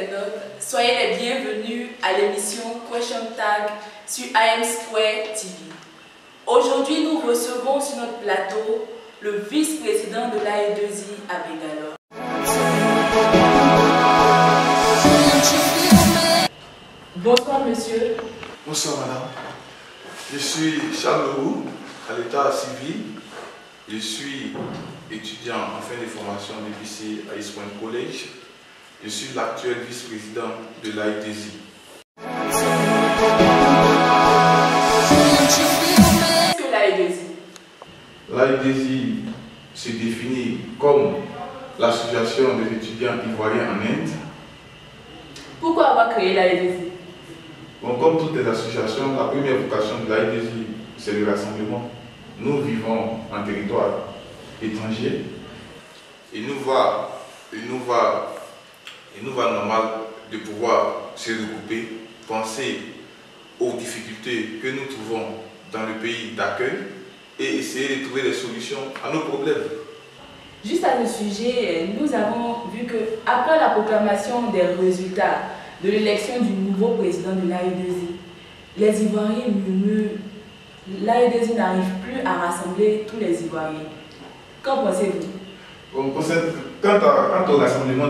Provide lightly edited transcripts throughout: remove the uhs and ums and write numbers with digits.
internautes, soyez les bienvenus à l'émission Question Tag sur AM Square TV. Aujourd'hui, nous recevons sur notre plateau le vice-président de l'AE2I à Bégalor. Bonsoir monsieur. Bonsoir madame. Je suis Charles Leroux, à l'état civil. Je suis étudiant en fin de formation de lycée à East Point College. Je suis l'actuel vice-président de l'AE2I. Qu'est-ce que l'AE2I? L'AE2I se définit comme l'association des étudiants ivoiriens en Inde. Pourquoi avoir créé l'AE2I? Bon, comme toutes les associations, la première vocation de l'AE2I, c'est le rassemblement. Nous vivons en territoire étranger. Il nous va normal de pouvoir se regrouper, penser aux difficultés que nous trouvons dans le pays d'accueil et essayer de trouver des solutions à nos problèmes. Juste à ce sujet, nous avons vu qu'après la proclamation des résultats de l'élection du nouveau président de l'AE2I, les Ivoiriens murmurent, l'AE2I n'arrive plus à rassembler tous les Ivoiriens. Qu'en pensez-vous? Bon, quant au rassemblement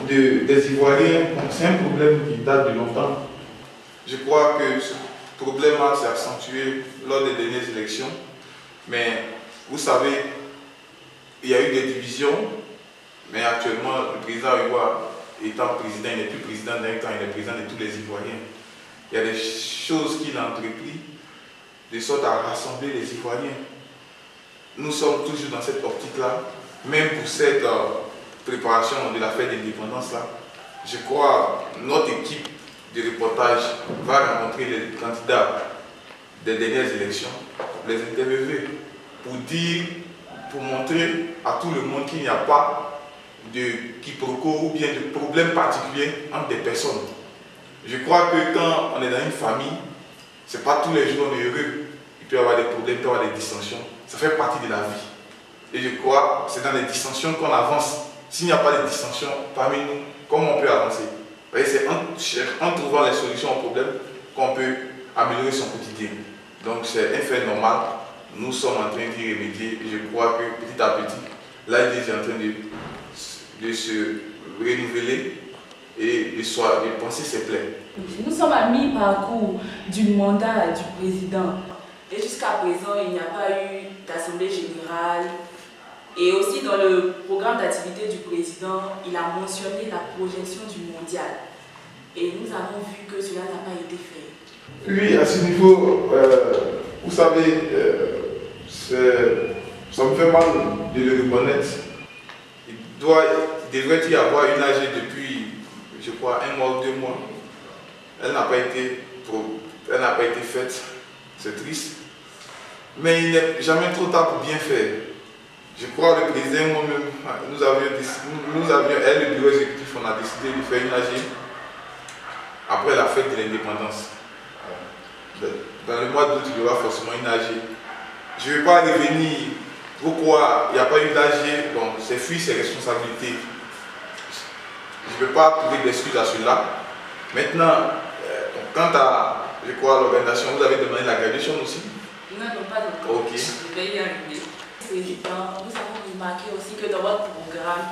des Ivoiriens, c'est un problème qui date de longtemps. Je crois que ce problème-là s'est accentué lors des dernières élections. Mais vous savez, il y a eu des divisions, mais actuellement, le président Ivoire étant président, il n'est plus président d'un camp, il est président de tous les Ivoiriens. Il y a des choses qu'il a entrepris de sorte à rassembler les Ivoiriens. Nous sommes toujours dans cette optique-là, même pour cette préparation de la fête d'indépendance-là. Je crois que notre équipe de reportage va rencontrer les candidats des dernières élections, les interviewer pour montrer à tout le monde qu'il n'y a pas de quiproquo ou bien de problème particulier entre des personnes. Je crois que quand on est dans une famille, ce n'est pas tous les jours on est heureux. Il peut y avoir des problèmes, il peut y avoir des dissensions. Ça fait partie de la vie. Et je crois que c'est dans les dissensions qu'on avance. S'il n'y a pas de dissensions parmi nous, comment on peut avancer? C'est en trouvant les solutions aux problèmes qu'on peut améliorer son quotidien. Donc c'est un fait normal. Nous sommes en train d'y remédier. Et je crois que petit à petit, l'AE2I est en train de se renouveler et de penser ses plaies. Nous sommes à mi-parcours du mandat du président. Et jusqu'à présent, il n'y a pas eu d'assemblée générale. Et aussi dans le programme d'activité du président, il a mentionné la projection du mondial. Et nous avons vu que cela n'a pas été fait. Oui, à ce niveau, vous savez, ça me fait mal de le reconnaître. Il devrait y avoir une AG depuis, je crois, 1 mois ou 2 mois. Elle n'a pas été faite. C'est triste. Mais il n'est jamais trop tard pour bien faire. Je crois que le président, moi-même, nous avions, elle, le bureau exécutif, on a décidé de faire une AG après la fête de l'indépendance. Dans le mois d'août, il y aura forcément une AG. Je ne vais pas revenir pourquoi il n'y a pas eu d'AG. Bon, c'est fuir ses responsabilités. Je ne vais pas trouver d'excuses à cela. Maintenant, quant à, je crois, l'organisation, vous avez demandé la graduation aussi? Non, pas encore. Ok. Je vais y arriver. Président, nous avons remarqué aussi que dans votre programme,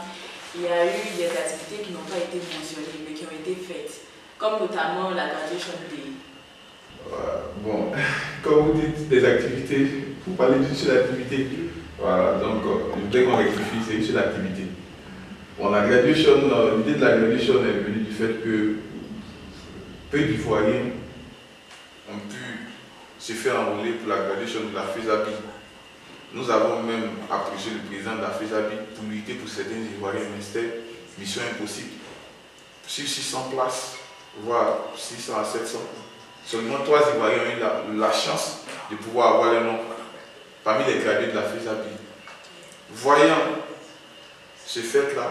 il y a eu des activités qui n'ont pas été mentionnées, mais qui ont été faites, comme notamment la graduation day. Bon, comme vous dites des activités, vous parlez d'une seule activité. Voilà, donc je voudrais qu'on rectifie, c'est une seule activité. Bon, la graduation, l'idée de la graduation est venue du fait que peu d'Ivoiriens ont pu se faire enrôler pour la graduation de la FESABI. Nous avons même approché le président de la FESABI pour lutter pour certains Ivoiriens, mais c'était mission impossible. Sur 600 places, voire 600 à 700, seulement 3 Ivoiriens ont eu la chance de pouvoir avoir les noms parmi les gradués de la FESABI. Voyant ce fait-là,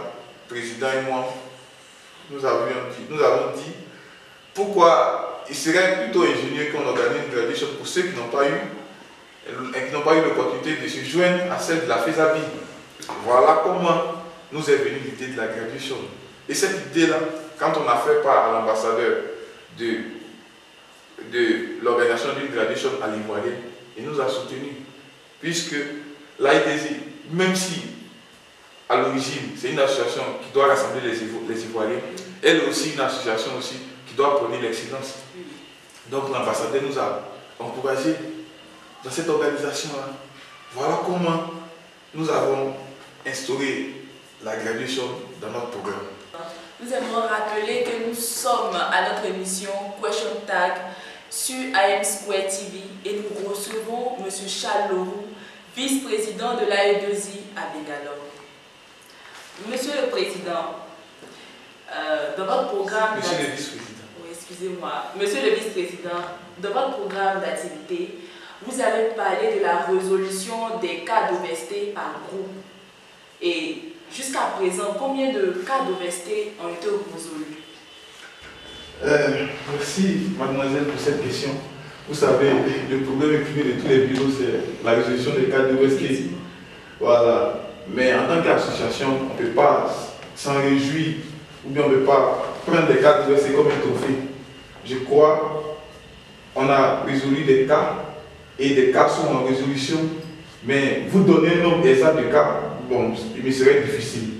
le président et moi, nous avons dit pourquoi il serait plutôt ingénieux qu'on organise une graduation pour ceux qui n'ont pas eu l'opportunité de se joindre à celle de la FESABI. Voilà comment nous est venue l'idée de la graduation. Et cette idée-là, quand on a fait part à l'ambassadeur de l'organisation d'une graduation à l'Ivoirienne, il nous a soutenus. Puisque l'AIDZ, même si à l'origine c'est une association qui doit rassembler les Ivoiriens, elle est aussi une association aussi qui doit prôner l'excellence. Donc l'ambassadeur nous a encouragés dans cette organisation-là. Voilà comment nous avons instauré la graduation dans notre programme. Nous aimons rappeler que nous sommes à notre émission Question Tag sur AM Square TV et nous recevons M. Charles Leroux, vice-président de l'AE2I à Bangalore. Monsieur le Président, dans votre programme... Monsieur le vice-président. Oui, excusez-moi. Monsieur le vice-président, dans votre programme d'activité, vous avez parlé de la résolution des cas d'OVST par groupe. Et jusqu'à présent, combien de cas d'OVST ont été résolus? Merci, mademoiselle, pour cette question. Vous savez, le problème premier de tous les bureaux, c'est la résolution des cas d'OVST. Voilà. Mais en tant qu'association, on ne peut pas s'en réjouir ou bien on ne peut pas prendre des cas d'OVST comme un trophée. Je crois qu'on a résolu des cas et des cas sont en résolution. Mais vous donner un nombre exact de cas, bon, il me serait difficile.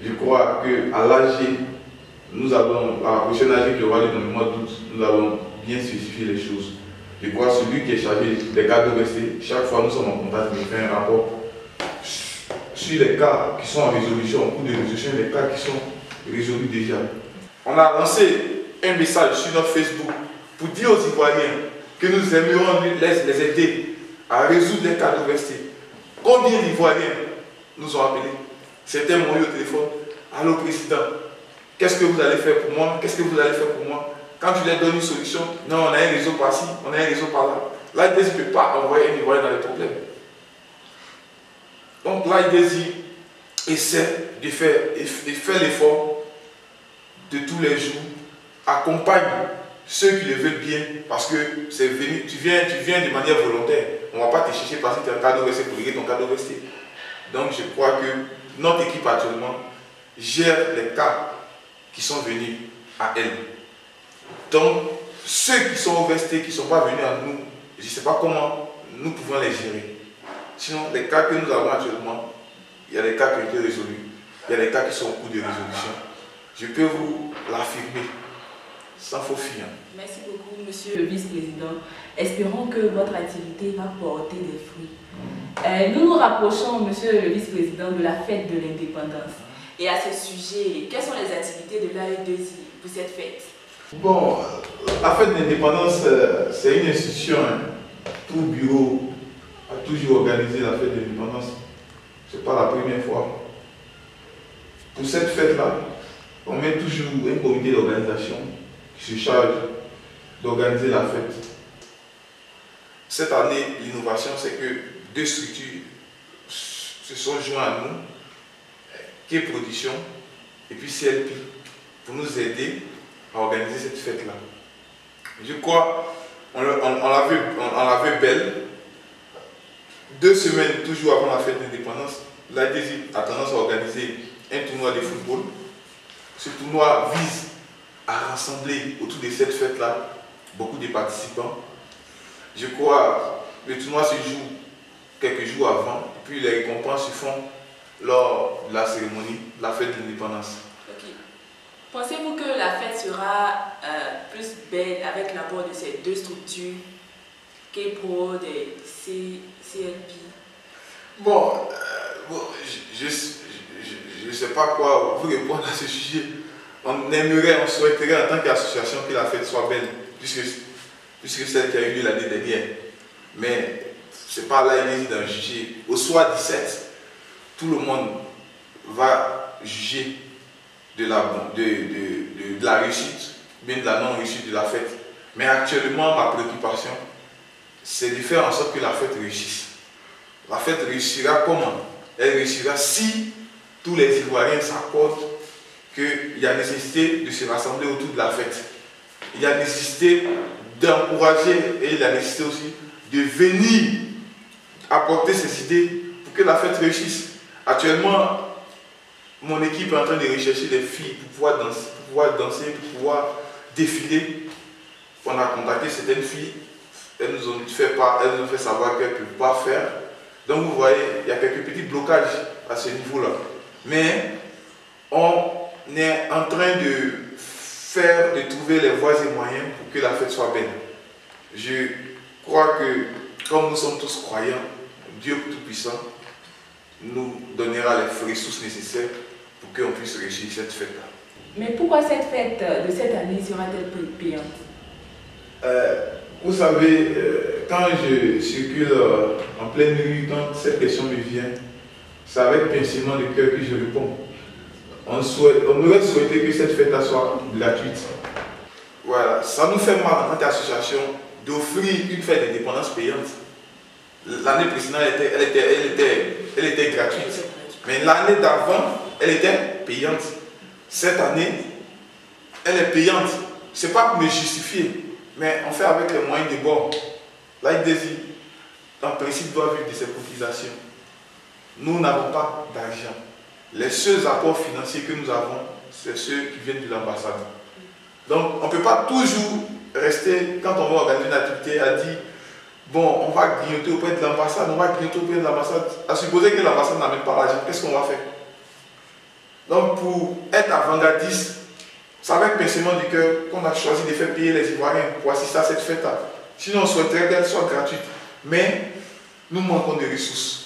Je crois qu'à l'AG, nous avons, à la prochaine AG qui aura lieu dans le mois d'août, nous allons bien spécifier les choses. Je crois que celui qui est chargé des cas d'OVST, chaque fois nous sommes en contact, il fait un rapport sur les cas qui sont en résolution, en cours de résolution, les cas qui sont résolus déjà. On a lancé un message sur notre Facebook pour dire aux Ivoiriens que nous aimerions les aider à résoudre les cas d'OVST. Combien d'Ivoiriens nous ont appelés? Certains m'ont eu au téléphone. Allô, président, qu'est-ce que vous allez faire pour moi? Qu'est-ce que vous allez faire pour moi? Quand tu leur donnes une solution, non, on a un réseau par-ci, on a un réseau par-là. L'AIDZ ne peut pas envoyer un Ivoirien dans les problèmes. Donc l'AIDZ essaie de faire l'effort de tous les jours, accompagne ceux qui le veulent bien, parce que tu viens de manière volontaire. On ne va pas te chercher parce que tu as un cas d'OVST pour régler ton cas d'OVST. Donc je crois que notre équipe actuellement gère les cas qui sont venus à elle. Donc ceux qui sont OVST, qui ne sont pas venus à nous, je ne sais pas comment nous pouvons les gérer. Sinon, les cas que nous avons actuellement, il y a des cas qui ont été résolus, il y a des cas qui sont en cours de résolution. Je peux vous l'affirmer, sans faux fiant. Merci beaucoup, monsieur le vice-président. Espérons que votre activité va porter des fruits. Nous nous rapprochons, monsieur le vice-président, de la fête de l'indépendance. Et à ce sujet, quelles sont les activités de l'AE2I pour cette fête? Bon, la fête de l'indépendance, c'est une institution. Tout bureau a toujours organisé la fête de l'indépendance. Ce n'est pas la première fois. Pour cette fête-là, on met toujours un comité d'organisation qui se charge d'organiser la fête. Cette année, l'innovation, c'est que deux structures se sont joints à nous, qui est Production et puis CLP, pour nous aider à organiser cette fête-là. Je crois, on l'a vu belle. 2 semaines, toujours avant la fête d'indépendance, l'AIDZ a tendance à organiser un tournoi de football. Ce tournoi vise à rassembler autour de cette fête-là beaucoup de participants. Je crois que le tournoi se joue quelques jours avant, puis les récompenses se font lors de la cérémonie, de la fête de l'indépendance. Okay. Pensez-vous que la fête sera plus belle avec l'apport de ces deux structures, K-Pro et CLP? Bon, je ne sais pas quoi vous répondre à ce sujet. On aimerait, on souhaiterait en tant qu'association que la fête soit belle, puisque celle qui a eu lieu l'année dernière. Mais ce n'est pas là l'idée d'en juger. Au soir 17, tout le monde va juger de la réussite, bien de la non-réussite de la fête. Mais actuellement, ma préoccupation, c'est de faire en sorte que la fête réussisse. La fête réussira comment? Elle réussira si tous les Ivoiriens s'accordent qu'il y a nécessité de se rassembler autour de la fête. Il y a nécessité d'encourager et il y a nécessité aussi de venir apporter ces idées pour que la fête réussisse. Actuellement, mon équipe est en train de rechercher des filles pour pouvoir danser, pour pouvoir défiler. On a contacté certaines filles, elles nous ont fait savoir qu'elles ne peuvent pas faire. Donc vous voyez, il y a quelques petits blocages à ce niveau-là. Mais on est en train de trouver les voies et moyens pour que la fête soit belle. Je crois que, comme nous sommes tous croyants, Dieu Tout-Puissant nous donnera les ressources nécessaires pour qu'on puisse réussir cette fête-là. Mais pourquoi cette fête de cette année sera-t-elle payante? Vous savez, quand je circule en pleine rue, quand cette question me vient, c'est avec pincement de cœur que je réponds. On aurait souhaité que cette fête-là soit gratuite. Voilà, ça nous fait mal en tant qu'association d'offrir une fête d'indépendance payante. L'année précédente, elle était gratuite. Mais l'année d'avant, elle était payante. Cette année, elle est payante. Ce n'est pas pour me justifier, mais on fait avec les moyens de bord. L'AIDESI, en principe, doit vivre de ses cotisations. Nous n'avons pas d'argent. Les seuls apports financiers que nous avons, c'est ceux qui viennent de l'ambassade. Donc, on ne peut pas toujours rester, quand on va organiser une activité, à dire bon, on va grignoter auprès de l'ambassade, à supposer que l'ambassade n'a même pas l'argent, qu'est-ce qu'on va faire? Donc, pour être avant-gardiste, c'est avec pincement du cœur qu'on a choisi de faire payer les Ivoiriens pour assister à cette fête-là. Sinon, on souhaiterait qu'elle soit gratuite. Mais nous manquons de ressources.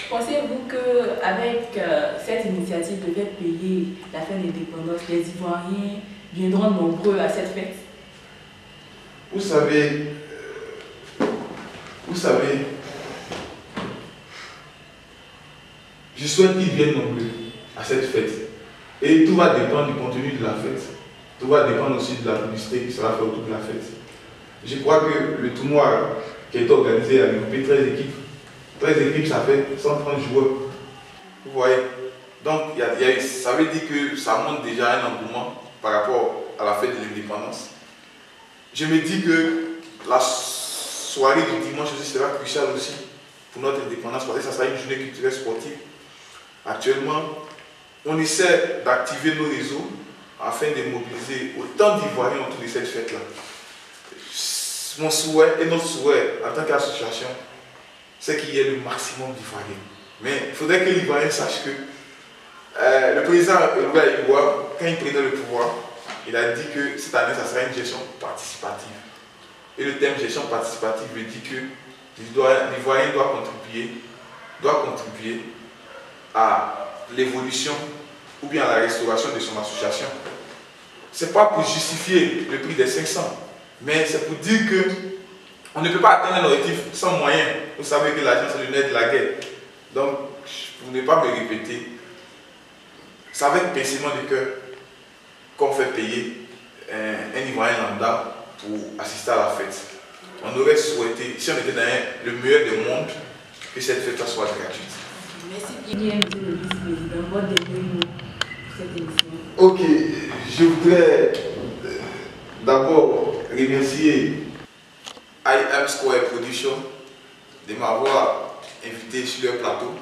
Pensez-vous qu'avec cette initiative de faire payer la fête d'indépendance, les Ivoiriens viendront nombreux à cette fête? Vous savez, je souhaite qu'ils viennent nombreux à cette fête. Et tout va dépendre du contenu de la fête. Tout va dépendre aussi de la publicité qui sera faite autour de la fête. Je crois que le tournoi qui a été organisé a regroupé 13 équipes. 13 équipes, ça fait 130 joueurs. Vous voyez? Donc, ça veut dire que ça montre déjà un engouement par rapport à la fête de l'indépendance. Je me dis que la soirée du dimanche aussi sera cruciale aussi pour notre indépendance parce que ça sera une journée culturelle sportive. Actuellement, on essaie d'activer nos réseaux afin de mobiliser autant d'Ivoiriens autour de cette fête-là. Mon souhait et notre souhait en tant qu'association, c'est qu'il y ait le maximum d'Ivoiriens. Mais il faudrait que l'Ivoirien sache que le président Louis Ivoire, quand il prenait le pouvoir, il a dit que cette année, ça sera une gestion participative. Et le thème gestion participative veut dire que l'Ivoirien doit contribuer à l'évolution ou bien à la restauration de son association. Ce n'est pas pour justifier le prix des 500, mais c'est pour dire que on ne peut pas atteindre un objectif sans moyens. Vous savez que l'argent, c'est le nerf de la guerre. Donc, pour ne pas me répéter, c'est avec pincement de cœur qu'on fait payer un Ivoirien lambda pour assister à la fête. On aurait souhaité, si on était dans le meilleur des mondes, que cette fête soit gratuite. Merci bien, monsieur le vice-président. Votre dernier mot pour cette émission. Ok, je voudrais d'abord remercier IM Square Production de m'avoir invité sur leur plateau.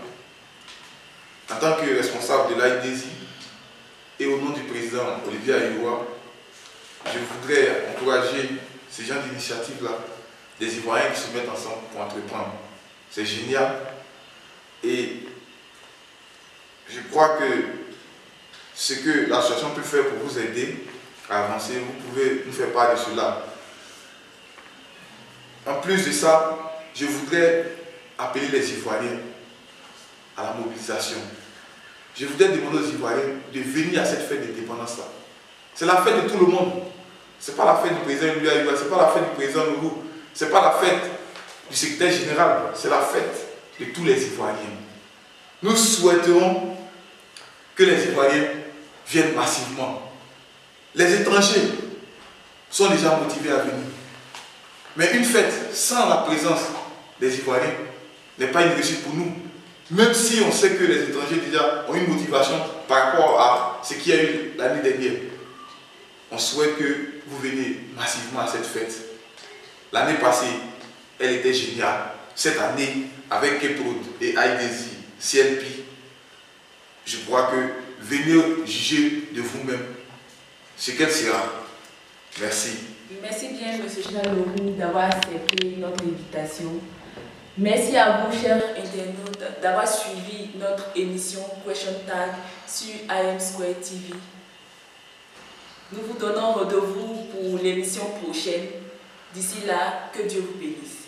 En tant que responsable de l'AIDESI et au nom du président Olivier Ayoua, je voudrais encourager ces gens d'initiative-là, des Ivoiriens qui se mettent ensemble pour entreprendre. C'est génial. Et je crois que ce que l'association peut faire pour vous aider à avancer, vous pouvez nous faire part de cela. En plus de ça, je voudrais appeler les Ivoiriens à la mobilisation. Je voudrais demander aux Ivoiriens de venir à cette fête d'indépendance-là. C'est la fête de tout le monde. Ce n'est pas la fête du président Louis Ayoua, ce n'est pas la fête du président Lourou, ce n'est pas la fête du secrétaire général, c'est la fête de tous les Ivoiriens. Nous souhaiterons que les Ivoiriens viennent massivement. Les étrangers sont déjà motivés à venir. Mais une fête sans la présence des Ivoiriens n'est pas une réussite pour nous. Même si on sait que les étrangers déjà ont une motivation par rapport à ce qu'il y a eu l'année dernière. On souhaite que vous veniez massivement à cette fête. L'année passée, elle était géniale. Cette année, avec Keprod et IDESI, CLP, je crois que venez juger de vous-même ce qu'elle sera. Merci. Merci bien, M. Chalorou, d'avoir accepté notre invitation. Merci à vous, chers internautes, d'avoir suivi notre émission Question Tag sur IM Square TV. Nous vous donnons rendez-vous pour l'émission prochaine. D'ici là, que Dieu vous bénisse.